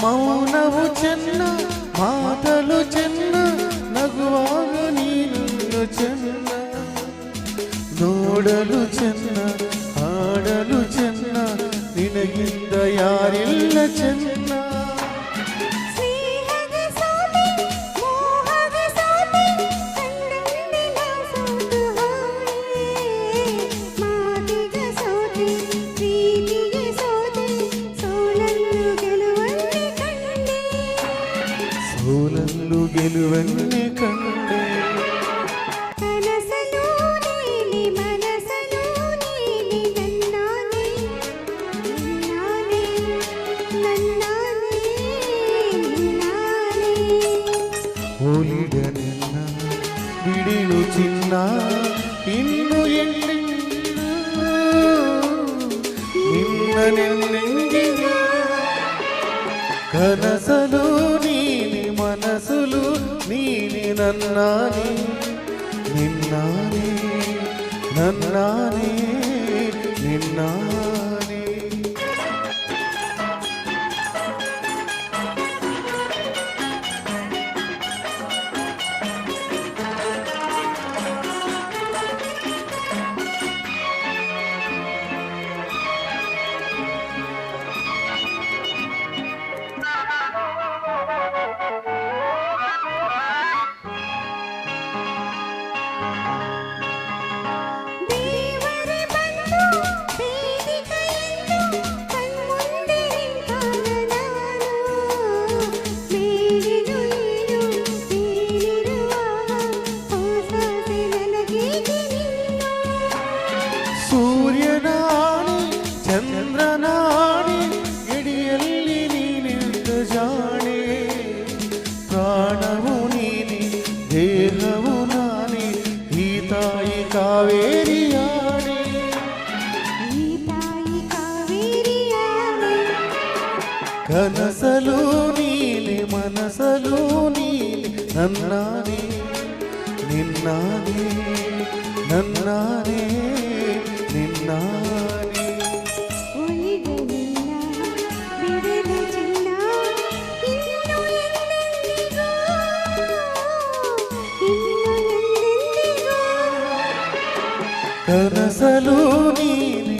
ಮೌನವು ಚೆನ್ನ ಮಾತಲು ಚೆನ್ನ ನಗುವಾಗ ನೀನು ಚೆನ್ನ ನೋಡಲು ಚೆನ್ನ ಹಾಡಲು ಚೆನ್ನ ನಿನಗಿಂದ ಯಾರಿಲ್ಲ ಚೆನ್ನ ಸೋಲನ್ನು ಗೆಲುವನ್ನೇ ಕಂಡೆ ಕನಸಲು ನೀಲಿ ಮನಸಲು ನೀಲಿ ನನ್ನಾನೇ ನಾನೇ ನನ್ನಾನೇ ನಾನೇ ಹೋಲಿದ ನಿನ್ನ ಬಿಡಿಲು ಚಿನ್ನ ಇನ್ನು ನಿನ್ನೆಂದಿಗೂ ಕನಸಲು ನೀನಿ ಮನಸಲು ನೀನಿ ನನ್ನಾನೇ ನಿನ್ನಾನೇ ನನ್ನಾನೇ ನಿನ್ನಾನೇ ದೇವರೇ ಬಂದು ವೇದಿಕೆಯನ್ನು ಕಣ್ಮುಂದೆ ನಿಂತಾಗ ನಾನು ಮೇಲಿರು ನೀನು ಮೇಲಿರುವಾಗ ಹೊಸದೆ ನನಗೇಕೆ ನಿನ್ನ ಸೂರ್ಯನಾಡಿ ಚಂದ್ರನಾಡಿ ಎಡಿಯಲ್ಲಿ ನೀನಿದ್ದ ಜಾಣೆ ಪ್ರಾಣವು ನೀನೆ ದೇಹವು ನಾನೇ ಈ ತಾಯಿ ಕಾವೇರಿಯಾಣೆ ಈ ತಾಯಿ ಕಾವೇರಿಯಾಣೆ ಕನಸಲು ನೀನೆ ಮನಸಲು ನೀನೆ ನನ್ನಾನೇ ನಿನ್ನಾನೇ ನನ್ನಾನೇ ನಿನ್ನಾನೇ ಒಲಿದ ನಿನ್ನ ಬಿಡದ ಚಿನ್ನ ಇನ್ನು ಎಂದೆಂದಿಗೂ ಕನಸಲು ನೀನೆ